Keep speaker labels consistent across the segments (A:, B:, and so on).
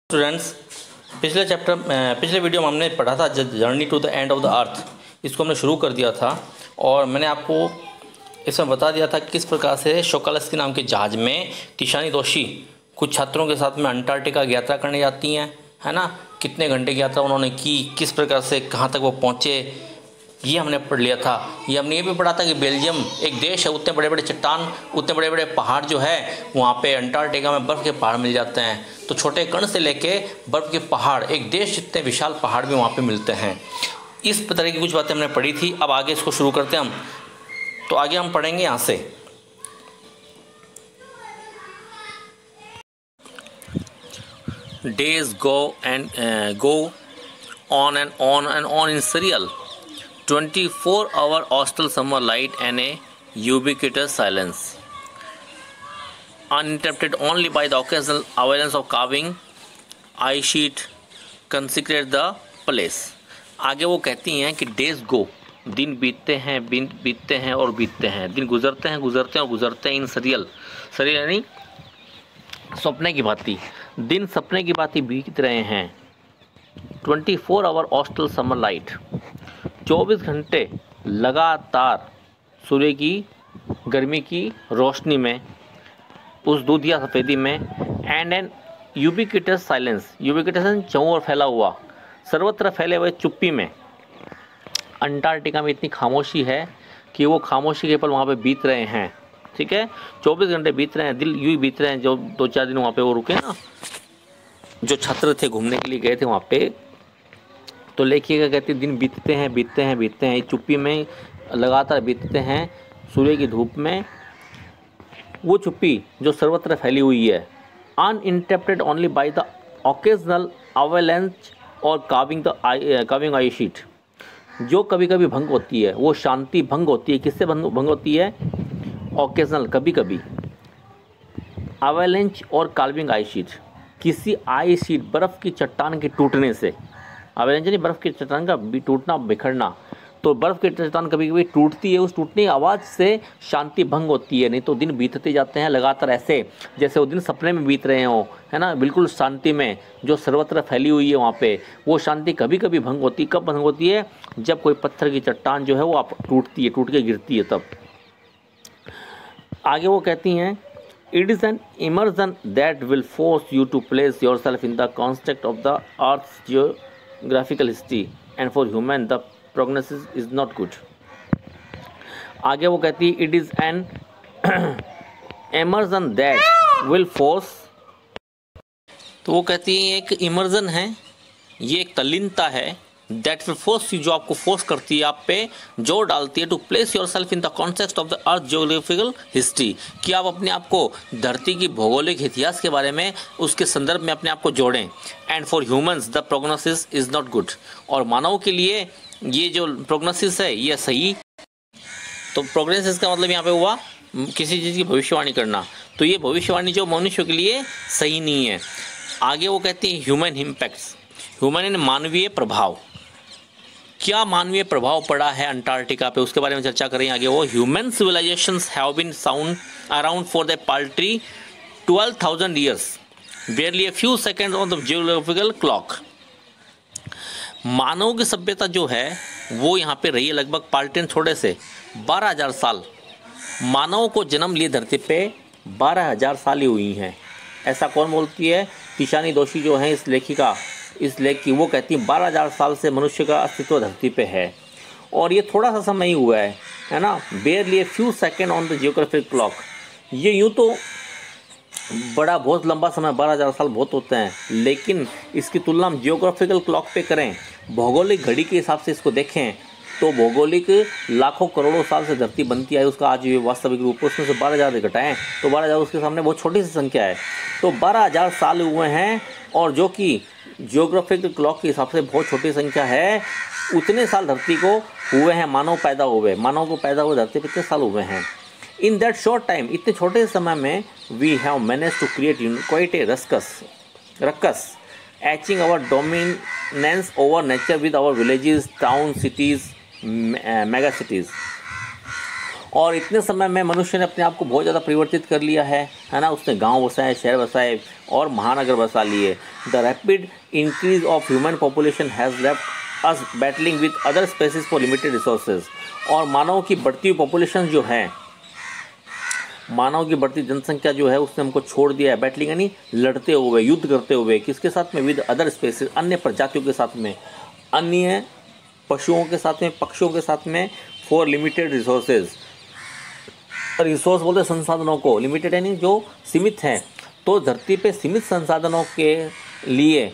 A: Students, पिछले video में हमने पढ़ा था journey to the end of the earth. इसको हमने शुरू कर दिया था और मैंने आपको इसमें बता दिया था कि किस प्रकार से शोकालस्की नाम के जहाज़ में तिशानी दोषी कुछ छात्रों के साथ में अंटार्कटिका की यात्रा करने जाती हैं, है ना। कितने घंटे की यात्रा उन्होंने की, किस प्रकार से कहाँ तक वो पहुँचे, ये हमने पढ़ लिया था। ये हमने ये भी पढ़ा था कि बेल्जियम एक देश है, उतने बड़े बड़े चट्टान, उतने बड़े बड़े पहाड़ जो है वहाँ पे अंटार्कटिका में बर्फ़ के पहाड़ मिल जाते हैं। तो छोटे कण से लेके बर्फ़ के पहाड़, एक देश जितने विशाल पहाड़ भी वहाँ पे मिलते हैं। इस तरह की कुछ बातें हमने पढ़ी थी। अब आगे इसको शुरू करते हैं हम। तो आगे हम पढ़ेंगे यहाँ से। Days go on and on and on in serial 24-hour austral summer light and a ubiquitous silence, uninterrupted only by the occasional avalanche of carving ice sheet consecrate the place। आगे वो कहती हैं कि डेज गो, दिन बीतते हैं और बीतते हैं, दिन गुजरते हैं और गुजरते हैं इन serial यानी सपने की भांति, दिन सपने की भांति बीत रहे हैं। 24-hour austral summer light, 24 घंटे लगातार सूर्य की गर्मी की रोशनी में, उस दूधिया सफ़ेदी में, and an ubiquitous silence, ubiquitous चारों ओर फैला हुआ, सर्वत्र फैले हुए चुप्पी में। अंटार्कटिका में इतनी खामोशी है कि वो खामोशी के पल वहाँ पे बीत रहे हैं। ठीक है, 24 घंटे बीत रहे हैं, दिल यूँ ही बीत रहे हैं। जो 2-4 दिन वहाँ पे वो रुके ना, जो छात्र थे घूमने के लिए गए थे वहाँ पे, तो लेखिएगा कहती दिन बीतते हैं चुप्पी में लगातार बीतते हैं सूर्य की धूप में। वो चुप्पी जो सर्वत्र फैली हुई है, uninterrupted only by the occasional avalanche or calving I sheet, जो कभी कभी भंग होती है, वो शांति भंग होती है। किससे भंग होती है? ओकेजनल, कभी कभी, अवेलेंच और काल्विंग आई शीट, किसी आई शीट बर्फ़ की चट्टान के टूटने से। अवेलेंच यानी बर्फ़ की चट्टान का टूटना, बिखरना। तो बर्फ़ की चट्टान कभी कभी टूटती है, उस टूटने की आवाज़ से शांति भंग होती है। नहीं तो दिन बीतते जाते हैं लगातार, ऐसे जैसे वो दिन सपने में बीत रहे हों, है ना, बिल्कुल शांति में जो सर्वत्र फैली हुई है वहाँ पे। वो शांति कभी कभी भंग होती है। कब भंग होती है? जब कोई पत्थर की चट्टान जो है वो टूटती है, टूट के गिरती है तब। आगे वो कहती हैं, It is an immersion that will force you to place yourself in the context of the Earth's geographical history, and for human the prognosis is not good। आगे वो कहती है, It is an immersion that will force, तो वो कहती है एक immersion है, ये एक तल्लीनता है, दैट विल फोर्स यू, जो आपको फोर्स करती है, आप पे जोर डालती है, to place yourself in the context of the earth geographical history, कि आप अपने आप को धरती की भौगोलिक इतिहास के बारे में, उसके संदर्भ में अपने आप को जोड़ें। And for humans the prognosis is not good, और मानव के लिए ये जो प्रोग्नोसिस है ये सही। तो प्रोग्नोसिस का मतलब यहाँ पे हुआ किसी चीज़ की भविष्यवाणी करना, तो ये भविष्यवाणी जो मनुष्य के लिए सही नहीं है। आगे वो कहती है ह्यूमन इम्पैक्ट्स, ह्यूमन यानी मानवीय प्रभाव। क्या मानवीय प्रभाव पड़ा है अंटार्कटिका पे, उसके बारे में चर्चा करें आगे। वो human civilisations have been sound around for the paltry 12,000 years, barely a few second on the geographical clock. मानव की सभ्यता जो है वो यहाँ पे रही है लगभग पाल्ट्री छोड़े से 12,000 साल। मानव को जन्म लिए धरती पे 12,000 साल ही हुई हैं। ऐसा कौन बोलती है? तिशानी दोषी जो है इस लेखिका, इस लेख की, वो कहती है 12,000 साल से मनुष्य का अस्तित्व धरती पे है, और ये थोड़ा सा समय ही हुआ है ना। बेयरली a few second on the geographic clock, ये यूँ तो बड़ा बहुत लंबा समय, 12,000 साल बहुत होते हैं, लेकिन इसकी तुलना हम जियोग्राफिकल क्लॉक पे करें, भौगोलिक घड़ी के हिसाब से इसको देखें, तो भौगोलिक लाखों करोड़ों साल से धरती बनती है, उसका आज ये वास्तविक रूप, उसमें से 12,000 घटाएँ तो 12,000 उसके सामने बहुत छोटी सी संख्या है। तो 12,000 साल हुए हैं, और जो कि जियोग्राफिक क्लॉक के हिसाब से बहुत छोटी संख्या है, उतने साल धरती को हुए हैं मानव पैदा हुए, मानव को पैदा हुए धरती पे कितने साल हुए हैं। इन दैट शॉर्ट टाइम, इतने छोटे समय में, we have manage to create quite a ruckus etching our dominance over nature with our villages, town, cities, mega cities. और इतने समय में मनुष्य ने अपने आप को बहुत ज़्यादा परिवर्तित कर लिया है ना। उसने गांव बसाए, शहर बसाए और महानगर बसा लिए। The rapid increase of human population has left us battling with other species for limited resources. और मानव की बढ़ती हुई पॉपुलेशन जो है, मानव की बढ़ती जनसंख्या जो है उसने हमको छोड़ दिया है, बैटलिंग यानी लड़ते हुए, युद्ध करते हुए। किसके साथ में? विद अदर स्पेसीज, अन्य प्रजातियों के साथ में, अन्य पशुओं के साथ में, पक्षियों के साथ में, फॉर लिमिटेड रिसोर्सेज। रिसोर्स बोलते संसाधनों को, लिमिटेड यानी जो सीमित हैं। तो धरती पे सीमित संसाधनों के लिए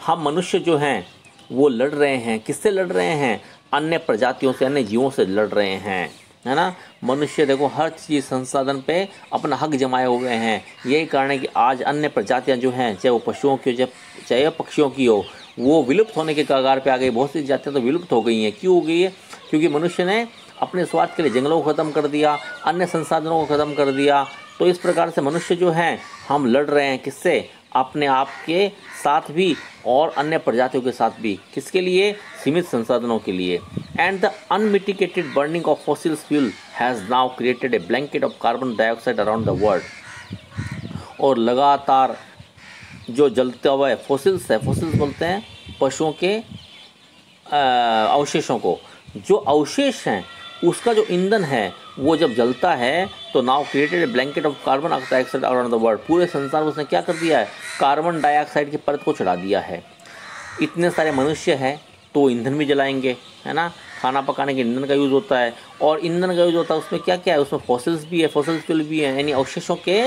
A: हम मनुष्य जो हैं वो लड़ रहे हैं। किससे लड़ रहे हैं? अन्य प्रजातियों से, अन्य जीवों से लड़ रहे हैं, है ना। मनुष्य देखो हर चीज़ संसाधन पे अपना हक जमाए हुए हैं। यही कारण है कि आज अन्य प्रजातियां जो हैं, चाहे वो पशुओं की हो, चाहे पक्षियों की हो, वो विलुप्त होने के कगार पे आ गई। बहुत सी जातियां तो विलुप्त हो गई हैं। क्यों हो गई है? क्योंकि मनुष्य ने अपने स्वार्थ के लिए जंगलों को ख़त्म कर दिया, अन्य संसाधनों को ख़त्म कर दिया। तो इस प्रकार से मनुष्य जो हैं हम लड़ रहे हैं। किससे? अपने आप के साथ भी और अन्य प्रजातियों के साथ भी। किसके लिए? सीमित संसाधनों के लिए। And the unmitigated burning of fossil fuel has now created a blanket of carbon dioxide around the world. और लगातार जो जलते हुए फॉसिल्स है, फॉसिल्स बोलते हैं पशुओं के अवशेषों को। जो अवशेष हैं उसका जो ईंधन है वो जब जलता है तो now created a blanket of carbon dioxide around the world. पूरे संसार में उसने क्या कर दिया है? कार्बन डाइऑक्साइड की परत को चढ़ा दिया है। इतने सारे मनुष्य हैं तो ईंधन भी जलाएंगे, है ना। खाना पकाने के ईंधन का यूज़ होता है, और ईंधन का यूज़ होता है उसमें क्या क्या है? उसमें फॉसिल्स भी है, फॉसिल फ्यूल भी है, यानी अवशेषों के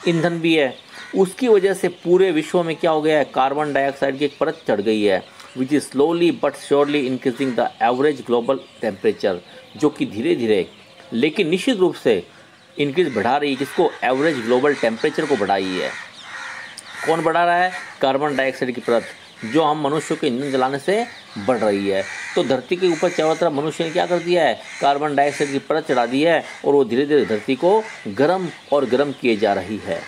A: ईंधन भी है। उसकी वजह से पूरे विश्व में क्या हो गया है? कार्बन डाइऑक्साइड की एक परत चढ़ गई है, which is slowly but surely increasing the average global temperature. जो कि धीरे धीरे लेकिन निश्चित रूप से इंक्रीज बढ़ा रही है। किसको? एवरेज ग्लोबल टेम्परेचर को बढ़ाई है। कौन बढ़ा रहा है? कार्बन डाइऑक्साइड की परत, जो हम मनुष्यों के ईंधन जलाने से बढ़ रही है। तो धरती के ऊपर चारों तरफ मनुष्य ने क्या कर दिया है? कार्बन डाइऑक्साइड की परत चढ़ा दी है, और वो धीरे धीरे धरती को गर्म और गर्म किए जा रही है।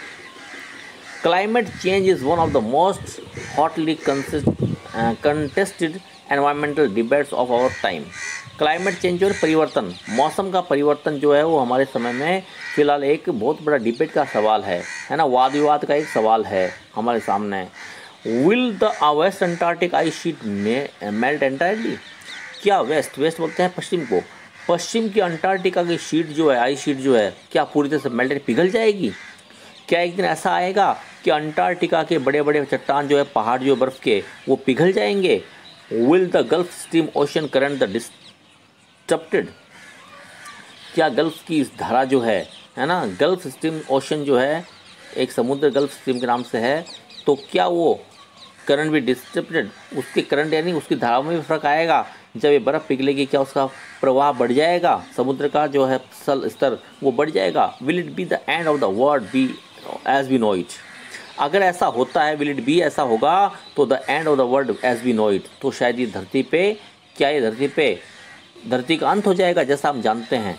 A: Climate change is one of the most hotly contested environmental debates of our time. Climate change और परिवर्तन, मौसम का परिवर्तन जो है वो हमारे समय में फ़िलहाल एक बहुत बड़ा डिबेट का सवाल है ना। वाद विवाद का एक सवाल है हमारे सामने। Will the West Antarctic ice sheet melt entirely? क्या वेस्ट बोलते हैं पश्चिम को, पश्चिम की अंटार्कटिका की शीट जो है, आइस शीट जो है, क्या पूरी तरह से मेल्ट पिघल जाएगी? क्या एक दिन ऐसा आएगा कि अंटार्कटिका के बड़े बड़े चट्टान जो है, पहाड़ जो बर्फ़ के, वो पिघल जाएंगे? Will the Gulf Stream ocean current the disturbed? क्या गल्फ की इस धारा जो है ना, गल्फ स्ट्रीम ओशन जो है, एक समुद्र गल्फ स्ट्रीम के नाम से है, तो क्या वो करंट भी डिस्टर्बटेड? उसके करंट यानी उसकी धाराओं में भी फर्क आएगा। जब ये बर्फ़ पिघलेगी क्या उसका प्रवाह बढ़ जाएगा? समुद्र का जो है स्तर वो बढ़ जाएगा। Will it be the end of the world be as we know it? अगर ऐसा होता है, विल इट बी, ऐसा होगा तो the end of the world as we know it, तो शायद ये धरती पे, क्या ये धरती का अंत हो जाएगा जैसा हम जानते हैं।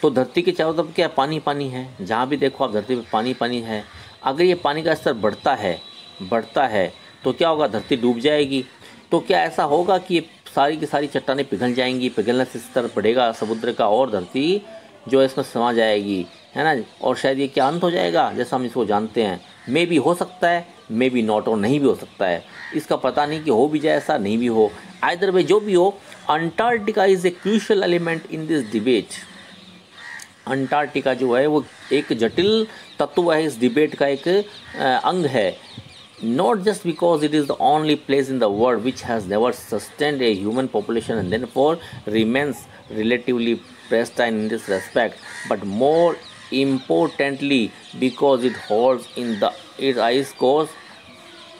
A: तो धरती के चारों तरफ क्या पानी पानी है, जहाँ भी देखो आप धरती पे पानी पानी है। अगर ये पानी का स्तर बढ़ता है तो क्या होगा? धरती डूब जाएगी। तो क्या ऐसा होगा कि ये सारी की सारी चट्टानें पिघल जाएंगी? पिघलने से स्तर बढ़ेगा समुद्र का और धरती जो है इसमें समा जाएगी, है ना। और शायद ये क्या अंत हो जाएगा जैसा हम इसको जानते हैं। मे भी हो सकता है, मे बी नॉट, और नहीं भी हो सकता है। इसका पता नहीं कि हो भी जाए ऐसा, नहीं भी हो। आइदर वे जो भी हो, Antarctica is a crucial element in this debate. Antarctica जो है वो एक जटिल तत्व है, इस डिबेट का एक अंग है। Not just because it is the only place in the world which has never sustained a human population and therefore remains relatively pristine in this respect, but more importantly because it holds in its ice cores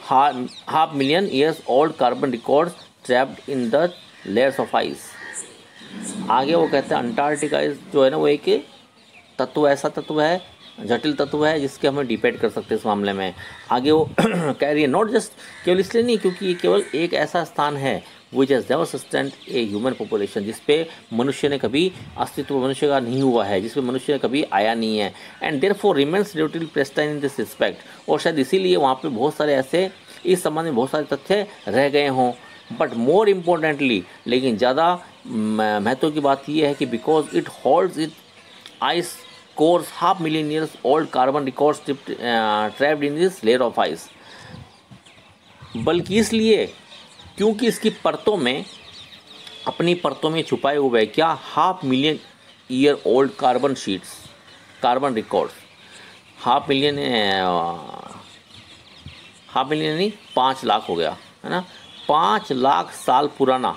A: half million years old carbon records trapped in the layers of ice. आगे वो कहते हैं Antarctica जो है ना वो एक तत्व, ऐसा तत्व है, जटिल तत्व है जिसके हमें डिपेंड कर सकते हैं इस मामले में। आगे वो कह रही है नॉट जस्ट, केवल इसलिए नहीं क्योंकि ये केवल एक ऐसा स्थान है which has never sustained a human population, जिसपे मनुष्य ने कभी अस्तित्व मनुष्य का नहीं हुआ है, जिसपे मनुष्य कभी आया नहीं है। And therefore remains relatively pristine in this respect, और शायद इसीलिए वहाँ पे बहुत सारे ऐसे इस संबंध में बहुत सारे तथ्य रह गए हों, बट मोर इम्पोर्टेंटली, लेकिन ज़्यादा महत्व की बात यह है कि because it holds it ice course half million years old carbon records trapped in this layer of ice, बल्कि इसलिए क्योंकि इसकी परतों में, अपनी परतों में छुपाए हुए क्या, half million year old carbon sheets, carbon records, half million नहीं 5 लाख हो गया है ना, 5 लाख साल पुराना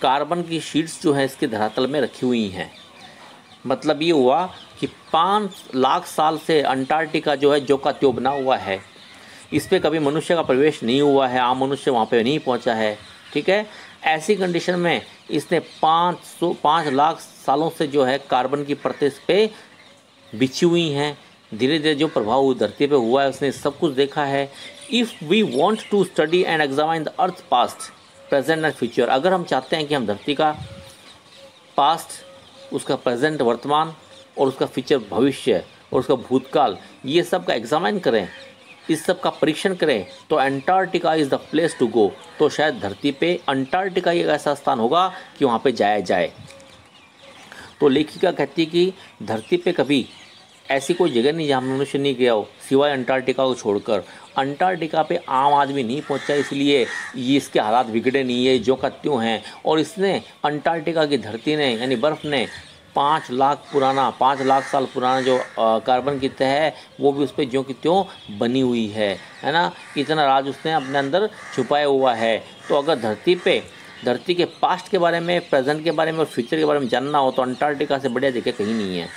A: कार्बन की शीट्स जो है इसके धरातल में रखी हुई हैं। मतलब ये हुआ कि 5 लाख साल से अंटार्कटिका जो है जो का त्यों बना हुआ है, इस पर कभी मनुष्य का प्रवेश नहीं हुआ है, आम मनुष्य वहाँ पे नहीं पहुँचा है। ठीक है, ऐसी कंडीशन में इसने 5 लाख सालों से जो है कार्बन की परतें इस पर बिछी हुई हैं। धीरे धीरे जो प्रभाव धरती पे हुआ है उसने सब कुछ देखा है। If we want to study and examine the earth past present and future, अगर हम चाहते हैं कि हम धरती का पास्ट, उसका प्रेजेंट वर्तमान और उसका फ्यूचर भविष्य और उसका भूतकाल, ये सब का एग्जामाइन करें, इस सब का परीक्षण करें, तो Antarctica is the place to go. तो शायद धरती पे अंटार्कटिका एक ऐसा स्थान होगा कि वहाँ पे जाया जाए। तो लेखिका कहती है कि धरती पे कभी ऐसी कोई जगह नहीं जहाँ मनुष्य नहीं गया हो सिवाय अंटार्कटिका को छोड़कर। अंटार्कटिका पे आम आदमी नहीं पहुँचा, इसलिए ये इसके हालात बिगड़े नहीं है, जो का त्यों हैं। और इसने अंटार्कटिका की धरती ने यानी बर्फ़ ने 5 लाख साल पुराना जो कार्बन की तह है वो भी उस पर ज्यों की त्यों बनी हुई है ना। इतना राज उसने अपने अंदर छुपाया हुआ है। तो अगर धरती के पास्ट के बारे में, प्रेजेंट के बारे में और फ्यूचर के बारे में जानना हो तो अंटार्कटिका से बढ़िया जगह कहीं नहीं है।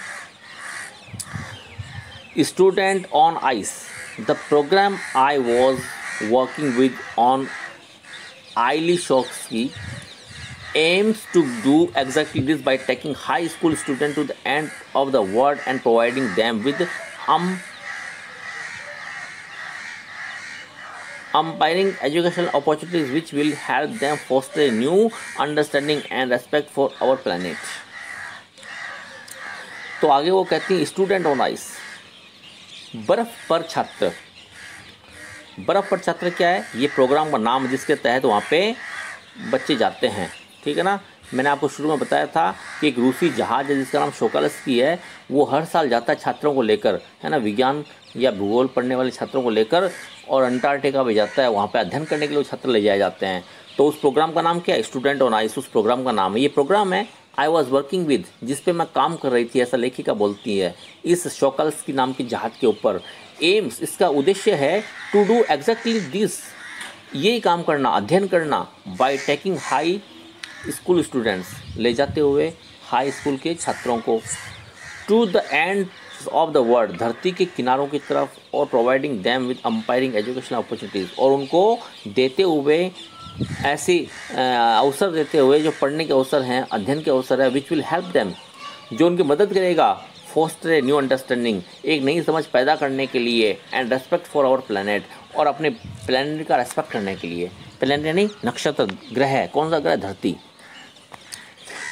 A: Student on ice, the programme I was working with on Ailey-Shoksky aims to do exactly this by taking high school students to the end of the world and providing them with umpiring educational opportunities which will help them foster a new understanding and respect for our planet। तो आगे वो कहती हैं student on ice, बर्फ़ पर छात्र। बर्फ़ पर छात्र क्या है? ये प्रोग्राम का नाम जिसके तहत वहाँ पे बच्चे जाते हैं। ठीक है ना, मैंने आपको शुरू में बताया था कि एक रूसी जहाज़ है जिसका नाम सोकोल्स्की है, वो हर साल जाता है छात्रों को लेकर, है ना, विज्ञान या भूगोल पढ़ने वाले छात्रों को लेकर, और अंटार्कटिका भी जाता है, वहाँ पे अध्ययन करने के लिए छात्र ले जाए जाते हैं। तो उस प्रोग्राम का नाम क्या है? स्टूडेंट ऑन आइस, उस प्रोग्राम का नाम है। ये प्रोग्राम है आई वॉज वर्किंग विद, जिस पे मैं काम कर रही थी, ऐसा लेखिका बोलती है, इस सोकोल्स्की नाम की जहाज़ के ऊपर। एम्स, इसका उद्देश्य है टू डू एग्जैक्टली दिस, यही काम करना, अध्ययन करना, by taking high school students, ले जाते हुए हाई स्कूल के छात्रों को, to the end of the world, धरती के किनारों की तरफ, और providing them with empowering educational opportunities, और उनको देते हुए ऐसी अवसर देते हुए जो पढ़ने के अवसर हैं, अध्ययन के अवसर है, विच विल हेल्प देम, जो उनकी मदद करेगा, फोस्टर ए न्यू अंडरस्टैंडिंग, एक नई समझ पैदा करने के लिए, and respect for our planet, और अपने प्लैनेट का रेस्पेक्ट करने के लिए। प्लैनेट यानी नक्षत्र, ग्रह, कौन सा ग्रह? धरती।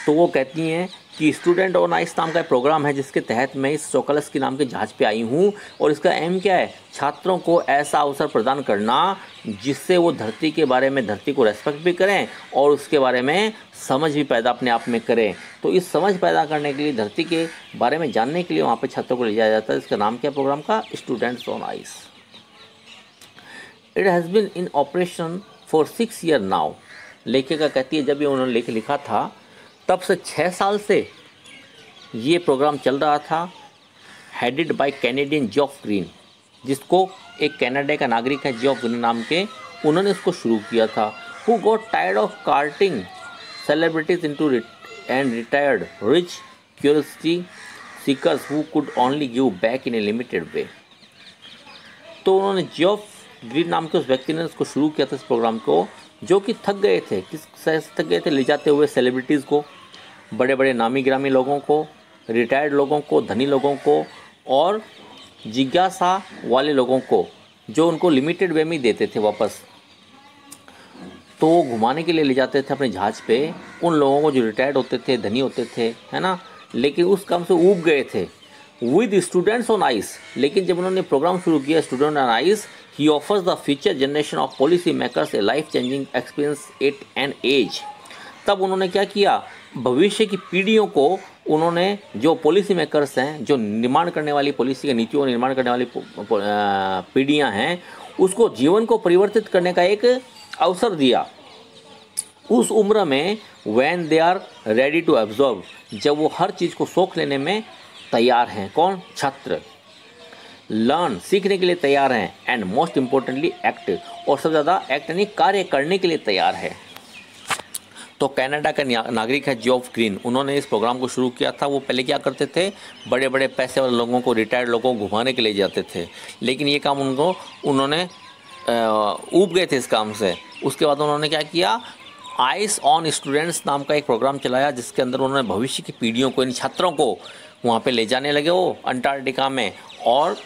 A: तो वो कहती हैं कि स्टूडेंट ऑन आइस नाम का प्रोग्राम है जिसके तहत मैं इस सोकोल्स्की नाम के जहाज़ पे आई हूँ, और इसका एम क्या है? छात्रों को ऐसा अवसर प्रदान करना जिससे वो धरती के बारे में, धरती को रेस्पेक्ट भी करें और उसके बारे में समझ भी पैदा अपने आप में करें। तो इस समझ पैदा करने के लिए, धरती के बारे में जानने के लिए वहाँ पे छात्रों को ले जाया जाता है। इसका नाम क्या प्रोग्राम का? Students on ice. It has been in operation for 6 year now. लेखिका कहती है जब ये उन्होंने लिखा था तब से 6 साल से ये प्रोग्राम चल रहा था। हेडेड बाय कैनेडियन जॉफ ग्रीन, जिसको एक कनाडा का नागरिक है जॉफ ग्रीन नाम के, उन्होंने इसको शुरू किया था। Who got tired of carting celebrities into and retired rich curiosity seekers who could only give back in a limited way. तो उन्होंने जॉफ ग्रीन नाम के उस व्यक्ति ने इसको शुरू किया था, इस प्रोग्राम को, जो कि थक गए थे। किस से थक गए थे? ले जाते हुए सेलिब्रिटीज़ को, बड़े बड़े नामी गिरामी लोगों को, रिटायर्ड लोगों को, धनी लोगों को, और जिज्ञासा वाले लोगों को, जो उनको लिमिटेड वे में देते थे वापस। तो वो घुमाने के लिए ले जाते थे अपने जहाज़ पे उन लोगों को जो रिटायर्ड होते थे, धनी होते थे, है ना, लेकिन उस काम से ऊब गए थे। विद स्टूडेंट्स ऑन आइस, लेकिन जब उन्होंने प्रोग्राम शुरू किया student on ice, he offers the future generation of policy makers a life changing experience at an age. तब उन्होंने क्या किया, भविष्य की पीढ़ियों को उन्होंने, जो पॉलिसी मेकर्स हैं, जो निर्माण करने वाली पॉलिसी का नीतियों का निर्माण करने वाली पीढ़ियां हैं, उसको जीवन को परिवर्तित करने का एक अवसर दिया उस उम्र में, when they are ready to absorb, जब वो हर चीज़ को सोख लेने में तैयार हैं। कौन? छात्र। लर्न, सीखने के लिए तैयार हैं, एंड मोस्ट इम्पोर्टेंटली एक्ट, और सबसे ज़्यादा एक्ट यानी कार्य करने के लिए तैयार है। तो कनाडा का नागरिक है जॉफ ग्रीन, उन्होंने इस प्रोग्राम को शुरू किया था। वो पहले क्या करते थे, बड़े बड़े पैसे वाले लोगों को, रिटायर्ड लोगों को घुमाने के लिए जाते थे, लेकिन ये काम उन्होंने ऊब गए थे इस काम से। उसके बाद उन्होंने क्या किया, आइस ऑन स्टूडेंट्स नाम का एक प्रोग्राम चलाया, जिसके अंदर उन्होंने भविष्य की पीढ़ियों को, इन छात्रों को वहाँ पे ले जाने लगे वो अंटार्कटिका में, और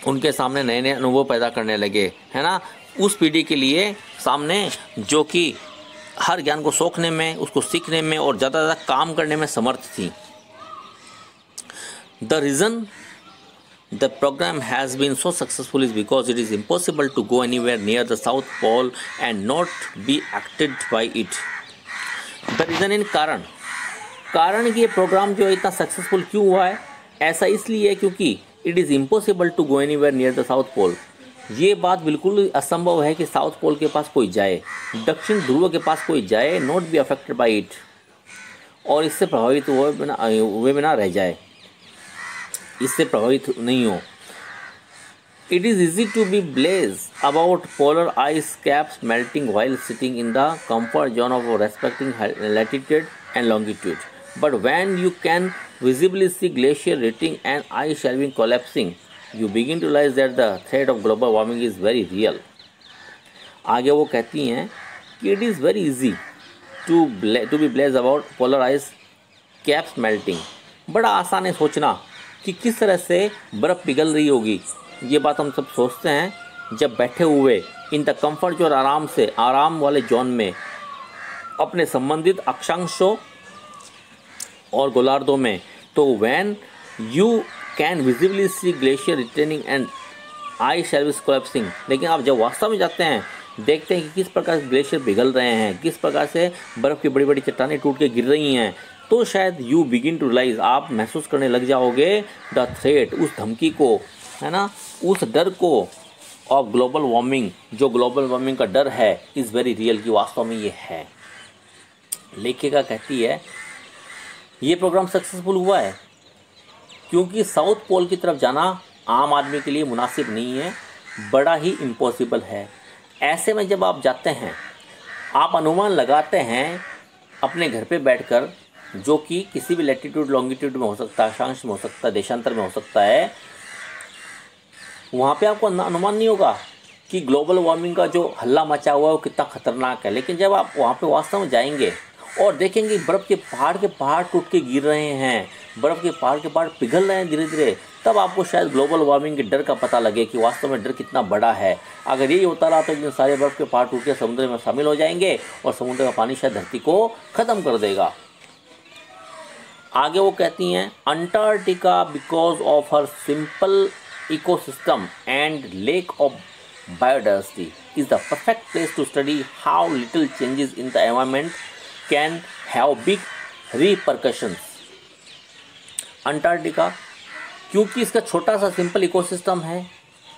A: उनके सामने नए नए अनुभव पैदा करने लगे, है ना, उस पीढ़ी के लिए सामने, जो कि हर ज्ञान को सोखने में, उसको सीखने में और ज़्यादा से ज़्यादा काम करने में समर्थ थी। The reason the program has been so successful is because it is impossible to go anywhere near the South Pole and not be acted by it. The reason in कारण कि ये प्रोग्राम जो इतना सक्सेसफुल क्यों हुआ है, ऐसा इसलिए है क्योंकि it is impossible to go anywhere near the South Pole. ये बात बिल्कुल असंभव है कि साउथ पोल के पास कोई जाए, दक्षिण ध्रुव के पास कोई जाए, not be affected by it, और इससे प्रभावित हुए बिना रह जाए, इससे प्रभावित नहीं हो। It is easy to be blase about polar ice caps melting while sitting in the comfort zone of respecting latitude and longitude, but when you can visibly see glacier retreating and ice shelving collapsing, you begin to realize that the threat of global warming is very real. आगे वो कहती हैं कि it is very easy to be blessed about polar ice caps melting. बड़ा आसान है सोचना कि किस तरह से बर्फ़ पिघल रही होगी। ये बात हम सब सोचते हैं जब बैठे हुए इन द कम्फर्ट जो आराम वाले जोन में अपने संबंधित अक्षांशों और गोलार्धों में, तो when you can visibly see glacier returning and ice shelves collapsing, लेकिन आप जब वास्तव में जाते हैं, देखते हैं कि किस प्रकार से ग्लेशियर पिघल रहे हैं, किस प्रकार से बर्फ़ की बड़ी बड़ी चट्टानें टूट के गिर रही हैं, तो शायद यू बिगिन टू रियलाइज, आप महसूस करने लग जाओगे द थ्रेट, उस धमकी को, है ना, उस डर को ऑफ ग्लोबल वार्मिंग, जो ग्लोबल वार्मिंग का डर है, इज़ वेरी रियल, कि वास्तव में ये है। लेखिका कहती है ये प्रोग्राम सक्सेसफुल हुआ है क्योंकि साउथ पोल की तरफ जाना आम आदमी के लिए मुनासिब नहीं है, बड़ा ही इम्पॉसिबल है। ऐसे में जब आप जाते हैं, आप अनुमान लगाते हैं अपने घर पे बैठकर, जो कि किसी भी लैटिट्यूड लॉन्गिट्यूड में हो सकता है, अक्षांश में हो सकता है, देशांतर में हो सकता है, वहाँ पे आपको अनुमान नहीं होगा कि ग्लोबल वार्मिंग का जो हल्ला मचा हुआ है वो कितना खतरनाक है। लेकिन जब आप वहाँ पे वास्तव में जाएंगे और देखेंगे बर्फ़ के पहाड़ टूट के गिर रहे हैं, बर्फ़ के पहाड़ पिघल रहे हैं धीरे धीरे, तब आपको शायद ग्लोबल वार्मिंग के डर का पता लगे कि वास्तव में डर कितना बड़ा है। अगर यही होता रहा तो एक दिन सारे बर्फ़ के पहाड़ टूट के समुद्र में शामिल हो जाएंगे और समुद्र का पानी शायद धरती को ख़त्म कर देगा। आगे वो कहती हैं, Antarctica because of her simple ecosystem and lack of biodiversity is the perfect place to study how little changes in the environment can have big repercussions. Antarctica क्योंकि इसका छोटा सा सिंपल इकोसिस्टम है,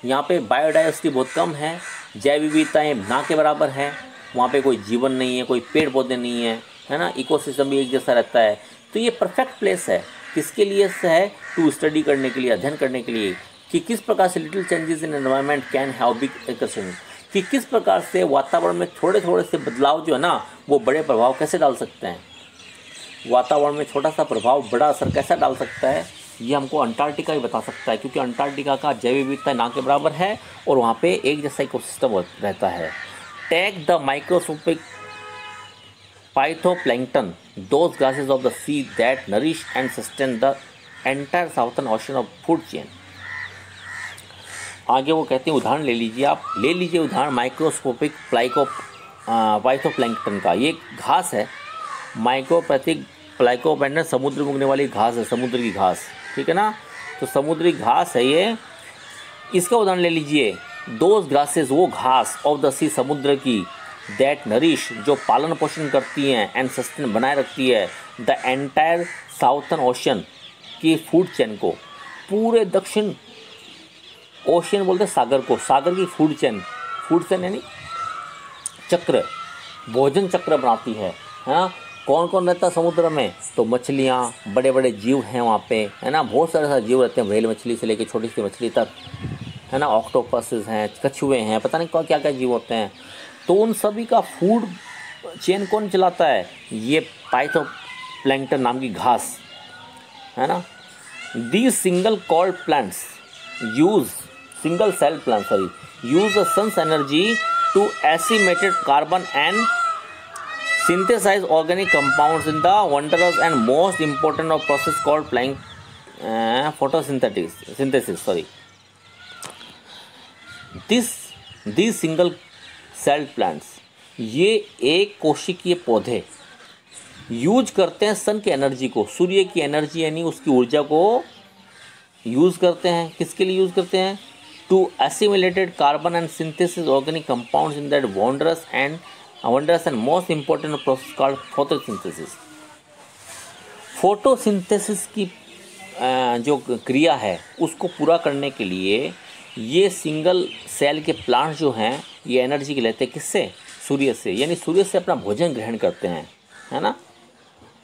A: यहाँ पे बायोडाइवर्सिटी बहुत कम है, जैव विविधताएँ ना के बराबर है, वहाँ पे कोई जीवन नहीं है, कोई पेड़ पौधे नहीं है ना, इकोसिस्टम भी एक जैसा रहता है, तो ये परफेक्ट प्लेस है। किसके लिए है? टू स्टडी करने के लिए, अध्ययन करने के लिए, कि किस प्रकार से little changes in environment can have big repercussions, कि किस प्रकार से वातावरण में थोड़े थोड़े से बदलाव जो है ना, वो बड़े प्रभाव कैसे डाल सकते हैं। वातावरण में छोटा सा प्रभाव बड़ा असर कैसा डाल सकता है, ये हमको अंटार्कटिका ही बता सकता है, क्योंकि अंटार्कटिका का जैव विविधता ना के बराबर है और वहाँ पे एक जैसा इकोसिस्टम रहता है। Take the microscopic phytoplankton, those glasses of the sea that nourish and sustain the entire Southern Ocean of food chain. आगे वो कहते हैं उदाहरण ले लीजिए, आप ले लीजिए उदाहरण माइक्रोस्कोपिक पाइथोप्लैंक्टन का। ये घास है, माइक्रोपैथिक प्लाइकोपेंडन, समुद्र में उगने वाली घास है, समुद्र की घास, ठीक है ना, तो समुद्री घास है ये। इसका उदाहरण ले लीजिए दोज ग्रासेस, वो घास ऑफ द सी, समुद्र की, दैट नरिश, जो पालन पोषण करती हैं, एंड सस्टेन, बनाए रखती है, द एंटायर साउथर्न ओशन की फूड चेन को, पूरे दक्षिण ओशियन बोलते हैं सागर को, सागर की फूड चेन यानी चक्र, भोजन चक्र बनाती है ना। कौन कौन रहता है समुद्र में? तो मछलियाँ, बड़े बड़े जीव हैं वहाँ पे, है ना, बहुत सारे जीव रहते हैं, व्हेल मछली से लेकर छोटी सी मछली तक, है ना, ऑक्टोपसेस हैं, कछुए हैं, पता नहीं क्या क्या जीव होते हैं। तो उन सभी का फूड चेन कौन चलाता है? ये फाइटोप्लैंक्टन नाम की घास, है ना। These single called plants use single cell plants use the sun's energy to assimilate carbon and synthesize organic compounds in the wondrous and most important of process called photosynthesis. These single cell plants, ये एक कोशिकीय पौधे use करते हैं सन की energy को, सूर्य की energy यानी उसकी ऊर्जा को यूज़ करते हैं। किसके लिए यूज़ करते हैं? To assimilated carbon and synthesis organic compounds in that wondrous and most important process called photosynthesis. Photosynthesis की जो क्रिया है उसको पूरा करने के लिए ये सिंगल सेल के प्लांट्स जो हैं ये एनर्जी के लेते हैं किससे? सूर्य से, यानी सूर्य से अपना भोजन ग्रहण करते हैं, है ना।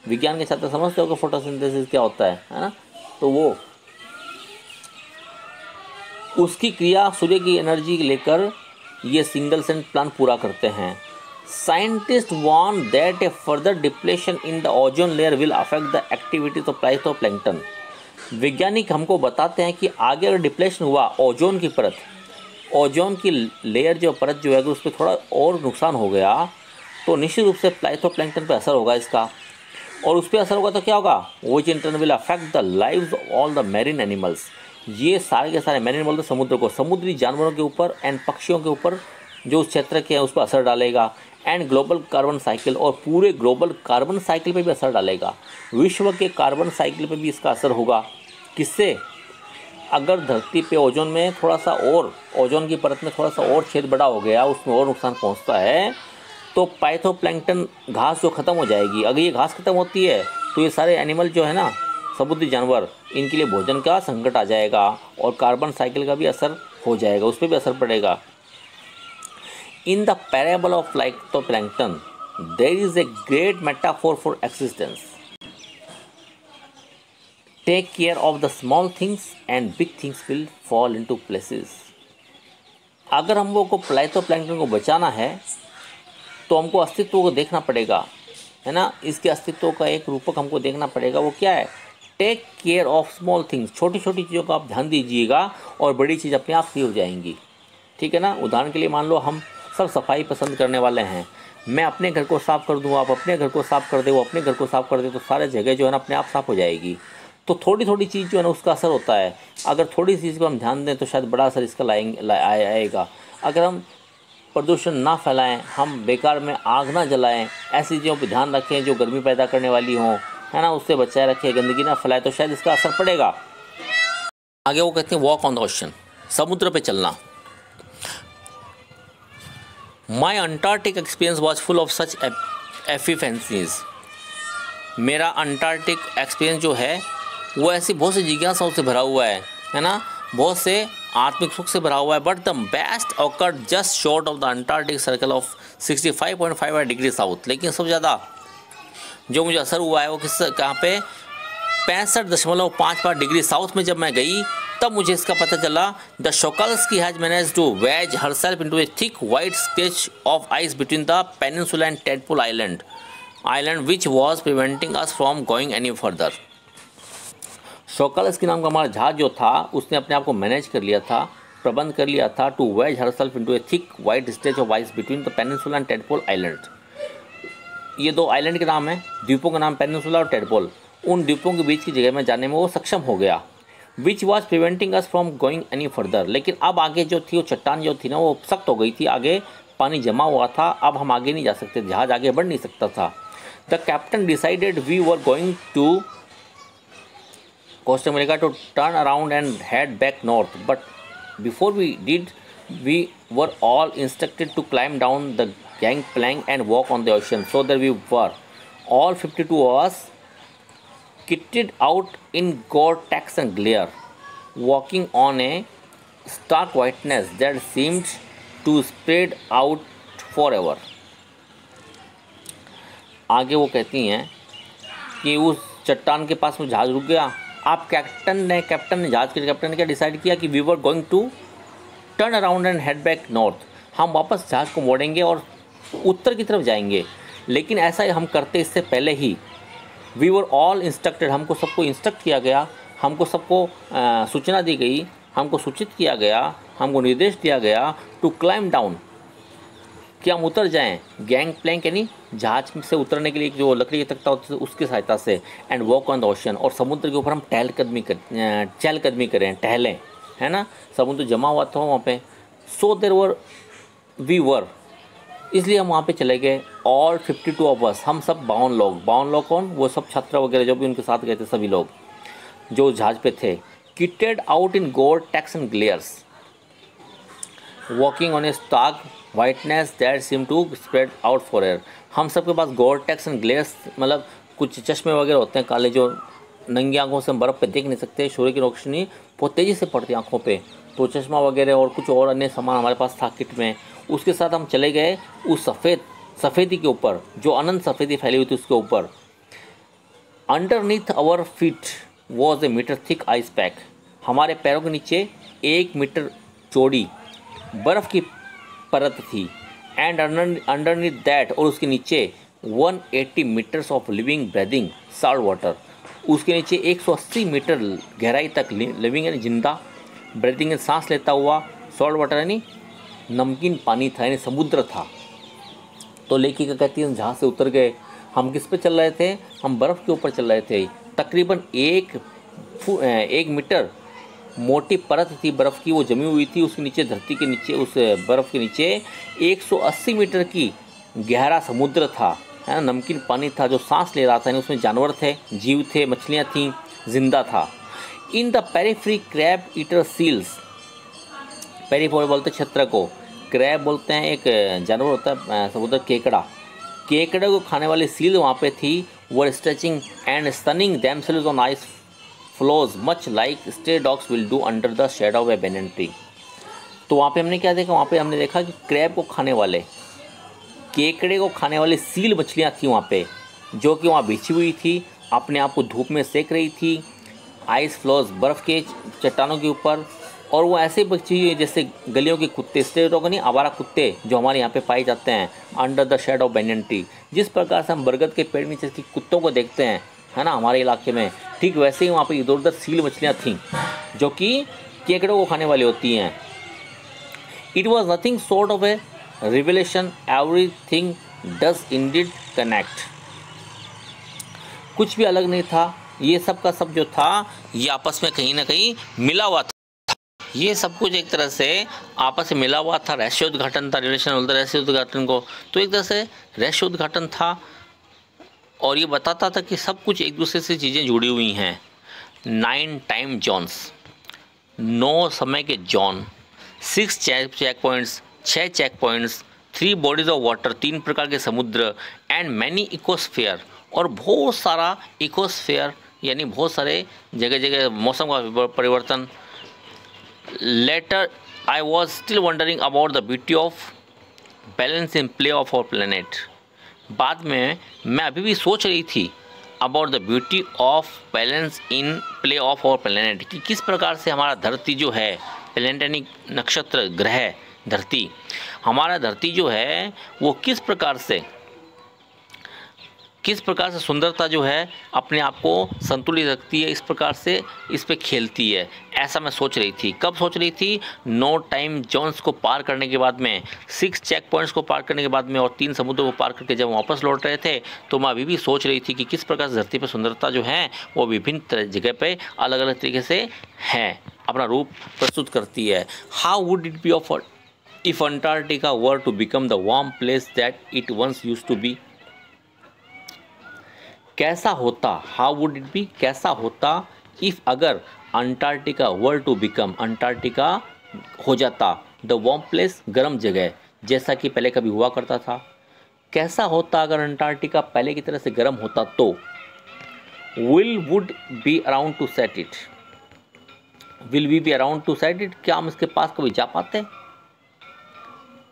A: विज्ञान के छात्र समझते हो कि फोटोसिंथेसिस क्या होता है ना। तो वो उसकी क्रिया सूर्य की एनर्जी लेकर ये सिंगल सेल प्लांट पूरा करते हैं। Scientist warn that a further depletion in the ozone layer will affect the activities of phytoplankton. वैज्ञानिक हमको बताते हैं कि आगे अगर डिप्लेशन हुआ ओजोन की परत, ओजोन की लेयर जो परत जो है उस पर थोड़ा और नुकसान हो गया तो निश्चित रूप से फाइटोप्लैंक्टन पर असर होगा इसका, और उस पर असर होगा तो क्या होगा? Which in turn will affect the lives of all the marine animals. ये सारे के सारे मैरीन बोलते समुद्र को, समुद्री जानवरों के ऊपर एंड पक्षियों के ऊपर जो उस क्षेत्र के हैं उस पर असर डालेगा, एंड ग्लोबल कार्बन साइकिल, और पूरे ग्लोबल कार्बन साइकिल पे भी असर डालेगा। विश्व के कार्बन साइकिल पे भी इसका असर होगा। किससे? अगर धरती पे ओजोन में थोड़ा सा और, ओजोन की परत में थोड़ा सा और छेद बड़ा हो गया, उसमें और नुकसान पहुंचता है तो फाइटोप्लैंक्टन घास जो ख़त्म हो जाएगी। अगर ये घास ख़त्म होती है तो ये सारे एनिमल जो है ना, समुद्री जानवर, इनके लिए भोजन का संकट आ जाएगा और कार्बन साइकिल का भी असर हो जाएगा, उस पर भी असर पड़ेगा। In the parable of phytoplankton there is a great metaphor for existence. Take care of the small things and big things will fall into places. अगर हम लोग को फाइटोप्लैंक्टन को बचाना है तो हमको अस्तित्व को देखना पड़ेगा, है ना। इसके अस्तित्व का एक रूपक हमको देखना पड़ेगा, वो क्या है? Take care of small things. छोटी छोटी चीज़ों का आप ध्यान दीजिएगा और बड़ी चीज़ अपने आप ही हो जाएंगी, ठीक है ना। उदाहरण के लिए मान लो हम सब सफाई पसंद करने वाले हैं, मैं अपने घर को साफ़ कर दूँ, आप अपने घर को साफ़ कर दे, वो अपने घर को साफ़ कर दे, तो सारे जगह जो है ना अपने आप साफ़ हो जाएगी। तो थोड़ी थोड़ी चीज़ जो है ना उसका असर होता है। अगर थोड़ी सी चीज़ को हम ध्यान दें तो शायद बड़ा असर इसका आएगा। अगर हम प्रदूषण ना फैलाएं, हम बेकार में आग ना जलाएं, ऐसी चीज़ों पर ध्यान रखें जो गर्मी पैदा करने वाली हों, है ना, उससे बचाए रखें, गंदगी ना फैलाए, तो शायद इसका असर पड़ेगा। आगे वो कहते हैं वॉक ऑन द ओशन, समुद्र पे चलना। My Antarctic experience was full of such epiphanies. मेरा अंटार्कटिक एक्सपीरियंस जो है वो ऐसी बहुत सी जिज्ञासाओं से भरा हुआ है ना, बहुत से आत्मिक सुख से भरा हुआ है। But the best awkward just short of the Antarctic circle of 65.5 degree south. लेकिन सबसे ज़्यादा जो मुझे असर हुआ है वो कहाँ पे? 65.55 डिग्री साउथ में जब मैं गई तब मुझे इसका पता चला। The Shokalskiy has managed to wedge herself into a thick white sketch of ice between the peninsula and Tadpole Island which was preventing us from going any further. Shokalskiy नाम का हमारा जहाज जो था उसने अपने आप को मैनेज कर लिया था, प्रबंध कर लिया था, to wedge herself into a thick white stage of ice between the peninsula and Tadpole Island. ये दो आइलैंड के नाम हैं, द्वीपों का नाम पेनिनसुला और टेडपोल। उन द्वीपों के बीच की जगह में जाने में वो सक्षम हो गया। विच was preventing us from going any further. लेकिन अब आगे जो थी वो चट्टान जो थी ना वो सख्त हो गई थी, आगे पानी जमा हुआ था, अब हम आगे नहीं जा सकते, जहाज आगे बढ़ नहीं सकता था। The captain decided we were going to costa America to turn around and head back north, but before we did we were all instructed to climb down the gangplank and walk on the ocean. So there we were, all 52 of us, kitted out in Gore-Tex and glare, walking on a stark whiteness that seemed to spread out forever. आगे वो कहती हैं कि उस चट्टान के पास वो जहाज़ रुक गया। आप कैप्टन ने जहाज़ के कैप्टन ने क्या डिसाइड किया कि we were going to turn around and head back north, हम वापस जहाज़ को मोड़ेंगे और उत्तर की तरफ जाएंगे। लेकिन ऐसा हम करते इससे पहले ही वी वर ऑल इंस्ट्रक्टेड, हमको सबको इंस्ट्रक्ट किया गया, हमको सबको सूचना दी गई, हमको सूचित किया गया, हमको निर्देश दिया गया टू क्लाइम डाउन, कि हम उतर जाएं गैंग प्लैंक यानी जहाज से उतरने के लिए जो लकड़ी की तख्ता होती है उसकी सहायता से, and walk on the ocean, और समुद्र के ऊपर हम चहलकदमी करें, टहलें, है ना, समुद्र जमा हुआ था वहाँ पे। सो देर वर वी वर, इसलिए हम वहाँ पे चले गए, ऑल 52 ऑफ अस, हम सब 52 लोग कौन, वो सब छात्र वगैरह जो भी उनके साथ गए थे, सभी लोग जो जहाज पे थे, kitted out in Gore-Tex and glares, walking on a stark whiteness that seem to spread out for air. हम सब के पास Gore-Tex एंड ग्लेयर्स मतलब कुछ चश्मे वगैरह होते हैं काले, जो नंगी आंखों से हम बर्फ़ पे देख नहीं सकते, सूर्य की रोशनी बहुत तेज़ी से पड़ती है आंखों पे, तो चश्मा वगैरह और कुछ और अन्य सामान हमारे पास था किट में। उसके साथ हम चले गए उस सफ़ेदी के ऊपर, जो अनंत सफ़ेदी फैली हुई थी उसके ऊपर। Underneath our feet was a metre thick ice pack, हमारे पैरों के नीचे 1 मीटर चौड़ी बर्फ़ की परत थी। एंड अंडरनीथ दैट, और उसके नीचे 180 metres of living breathing salt water, उसके नीचे 180 मीटर गहराई तक लिविंग यानी जिंदा, ब्रीदिंग यानी सांस लेता हुआ, सॉल्ट वाटर यानी नमकीन पानी था, यानी समुद्र था। तो लेखिका कहती है जहाँ से उतर गए, हम किस पे चल रहे थे, हम बर्फ़ के ऊपर चल रहे थे। तकरीबन 1 मीटर मोटी परत थी बर्फ़ की, वो जमी हुई थी, उसके नीचे धरती के नीचे, उस बर्फ़ के नीचे 180 मीटर की गहरा समुद्र था, है ना, नमकीन पानी था जो सांस ले रहा था, उसमें जानवर थे, जीव थे, मछलियाँ थीं, जिंदा था। In the periphery crab eater seals, periphery बोलते क्षेत्र को, क्रैब बोलते हैं एक जानवर होता है समुद्र, केकड़ा को खाने वाली सील वहाँ पे थी, were stretching and stunning themselves on ice floes much like stray dogs will do under the shadow of a banyan tree. तो वहाँ पे हमने क्या देखा, वहाँ पे हमने देखा कि क्रैब को खाने वाले, केकड़े को खाने वाली सील मछलियाँ थी वहाँ पे, जो कि वहाँ बिछी हुई थी, अपने आप को धूप में सेक रही थी, आइस फ्लोज बर्फ़ के चट्टानों के ऊपर, और वो ऐसे बची हुई जैसे गलियों के कुत्ते, स्ट्रे डॉग नहीं, आवारा कुत्ते जो हमारे यहाँ पे पाए जाते हैं under the shadow of banyan tree. जिस प्रकार से हम बरगद के पेड़ नीचे कुत्तों को देखते हैं, है ना, हमारे इलाके में, ठीक वैसे ही वहाँ पे इधर उधर सील मछलियाँ थीं जो कि केकड़ों को खाने वाली होती हैं। It was nothing sort of A revelation, everything does Indeed connect, कुछ भी अलग नहीं था, ये सब का सब जो था ये आपस में कहीं ना कहीं मिला हुआ था, ये सब कुछ एक तरह से आपस में मिला हुआ था। रहस्योद्घाटन था, रिलेशन बोलते रहस्योद्घाटन को, तो एक तरह से रहस्योद्घाटन था, और ये बताता था कि सब कुछ एक दूसरे से चीज़ें जुड़ी हुई हैं। 9 टाइम जोन्स, 9 समय के zone, 6 checkpoints, 6 checkpoints, 3 bodies of water, 3 प्रकार के समुद्र, एंड मैनी इकोस्फेयर, और बहुत सारा इकोस्फेयर यानी बहुत सारे जगह जगह मौसम का परिवर्तन। Later I was still wondering about the beauty of balance in play of our planet, बाद में मैं अभी भी सोच रही थी about the beauty of balance in play of our planet, कि किस प्रकार से हमारा धरती जो है, प्लेनेट यानी नक्षत्र ग्रह धरती, हमारा धरती जो है वो किस प्रकार से सुंदरता जो है अपने आप को संतुलित रखती है, इस प्रकार से इस पे खेलती है, ऐसा मैं सोच रही थी। कब सोच रही थी? 9 टाइम जोन्स को पार करने के बाद में, 6 चेक पॉइंट्स को पार करने के बाद में, और 3 समुद्रों को पार करके जब वापस लौट रहे थे, तो मैं अभी भी सोच रही थी कि किस प्रकार से धरती पर सुंदरता जो है वो विभिन्न जगह पे अलग अलग तरीके से है, अपना रूप प्रस्तुत करती है। How would it be of if Antarctica were to become the warm place that it once used to be, कैसा होता, हाउ वुड इट बी, कैसा होता, इफ़ अगर Antarctica were to become, Antarctica हो जाता द वार्म प्लेस, गर्म जगह, जैसा कि पहले कभी हुआ करता था। कैसा होता अगर अंटार्कटिका पहले की तरह से गर्म होता तो? Will would be around to set it, will we be around to set it, क्या हम इसके पास कभी जा पाते?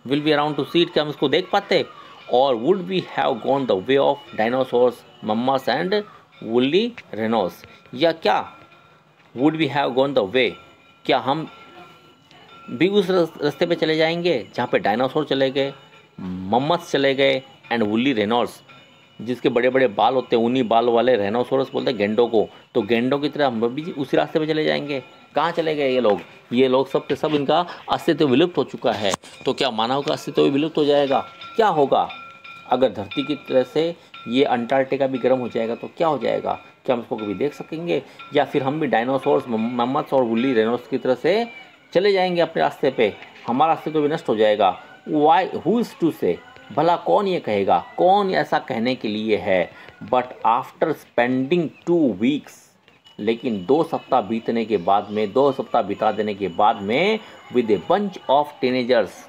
A: Will be around to see it, क्या हम इसको देख पाते? और would we have gone the way of dinosaurs, mammoths and woolly rhinos, या क्या would we have gone the way, क्या हम भी उस रास्ते पे चले जाएंगे जहाँ पे डायनासोर चले गए, मम्मस चले गए एंड वुली रेनोस, जिसके बड़े बड़े बाल होते हैं, ऊनी बाल वाले रेनोसोरस बोलते हैं गेंडों को, तो गेंडों की तरह हम भी उसी रास्ते पे चले जाएंगे। कहाँ चले गए ये लोग सब के सब इनका अस्तित्व विलुप्त हो चुका है। तो क्या मानव का अस्तित्व भी विलुप्त हो जाएगा? क्या होगा अगर धरती की तरह से ये अंटार्कटिका भी गर्म हो जाएगा तो क्या हो जाएगा? क्या हम इसको कभी देख सकेंगे, या फिर हम भी डायनासोर्स, मम्मथ्स और वुली रेनोस की तरह से चले जाएंगे अपने रास्ते पे, हमारा अस्तित्व भी नष्ट हो जाएगा? वाई, हु इज़ टू से, भला कौन ये कहेगा, कौन ऐसा कहने के लिए है? बट आफ्टर स्पेंडिंग 2 वीक्स, लेकिन 2 सप्ताह बीतने के बाद में, 2 सप्ताह बिता देने के बाद में, with a bunch of teenagers,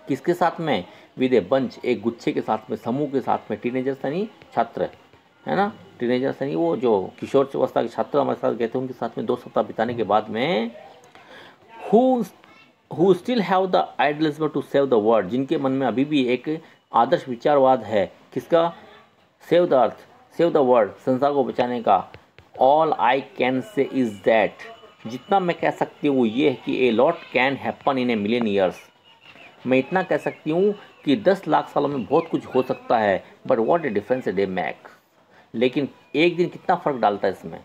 A: किसके साथ में? विद ए बंच, एक गुच्छे के साथ में, समूह के साथ में, टीनेजर्स यानी छात्र, है ना, टीनेजर्स यानी वो जो किशोर अवस्था के छात्र हमारे साथ गए थे, उनके साथ में 2 सप्ताह बिताने के बाद में, who still have the idealism to save the world, जिनके मन में अभी भी एक आदर्श विचारवाद है, किसका? Save the earth, save the world, संसार को बचाने का। All I can say is that, जितना मैं कह सकती हूँ वो ये है कि a lot can happen in a million years, मैं इतना कह सकती हूँ कि 10 लाख सालों में बहुत कुछ हो सकता है, but what A difference a day make, लेकिन एक दिन कितना फ़र्क डालता है इसमें।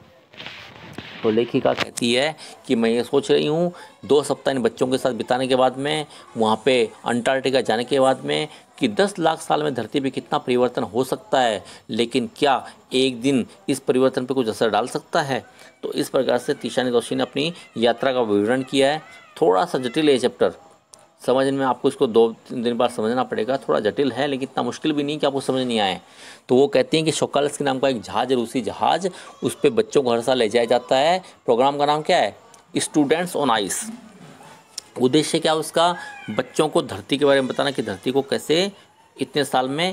A: तो लेखिका कहती है कि मैं ये सोच रही हूँ 2 सप्ताह इन बच्चों के साथ बिताने के बाद में, वहाँ पे अंटार्कटिका जाने के बाद में, कि 10 लाख साल में धरती पे कितना परिवर्तन हो सकता है, लेकिन क्या एक दिन इस परिवर्तन पे कुछ असर डाल सकता है। तो इस प्रकार से तीशानी दोषी ने अपनी यात्रा का विवरण किया है। थोड़ा सा जटिल है चैप्टर, समझने में आपको इसको 2-3 दिन बाद समझना पड़ेगा, थोड़ा जटिल है लेकिन इतना मुश्किल भी नहीं कि आपको समझ नहीं आए। तो वो कहते हैं कि शोकाल्स्की नाम का एक जहाज़ है, रूसी जहाज़, उस पर बच्चों को हर साल ले जाया जाता है। प्रोग्राम का नाम क्या है? Students on ice. उद्देश्य क्या उसका? बच्चों को धरती के बारे में बताना कि धरती को कैसे इतने साल में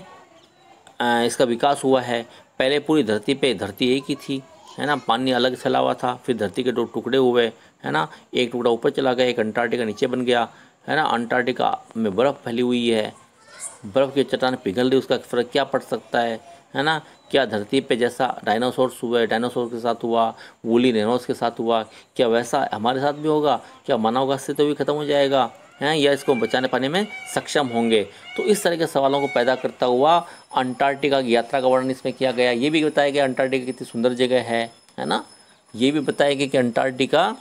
A: इसका विकास हुआ है। पहले पूरी धरती पे धरती एक ही थी, है ना, पानी अलग चला हुआ था, फिर धरती के 2 टुकड़े हुए, है ना, एक टुकड़ा ऊपर चला गया, एक अंटार्कटिका नीचे बन गया, है ना। अंटार्कटिका में बर्फ़ फैली हुई है, बर्फ़ की चट्टान पिघल रही, उसका फ़र्क क्या पड़ सकता है ना। क्या धरती पे जैसा डायनासोर्स हुए, डायनासोर के साथ हुआ, वूली रेनोस के साथ हुआ, क्या वैसा हमारे साथ भी होगा? क्या मानव का अस्तित्व भी खत्म हो जाएगा, हैं, या इसको बचाने पाने में सक्षम होंगे? तो इस तरह के सवालों को पैदा करता हुआ अंटार्कटिका की यात्रा का वर्णन इसमें किया गया। ये भी बताया गया अंटार्कटिका कितनी सुंदर जगह है ना। ये भी बताया गया कि अंटार्कटिका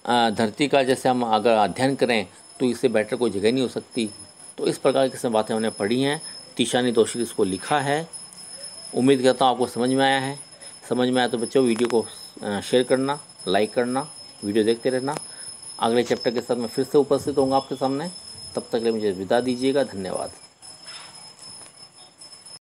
A: धरती का जैसे हम अगर अध्ययन करें तो इससे बेटर कोई जगह नहीं हो सकती। तो इस प्रकार की सब बातें हमने पढ़ी हैं, तीशानी दोषी इसको लिखा है। उम्मीद करता हूँ आपको समझ में आया है। समझ में आया तो बच्चों वीडियो को शेयर करना, लाइक करना, वीडियो देखते रहना। अगले चैप्टर के साथ मैं फिर से उपस्थित होऊंगा आपके सामने। तब तक के लिए मुझे विदा दीजिएगा। धन्यवाद।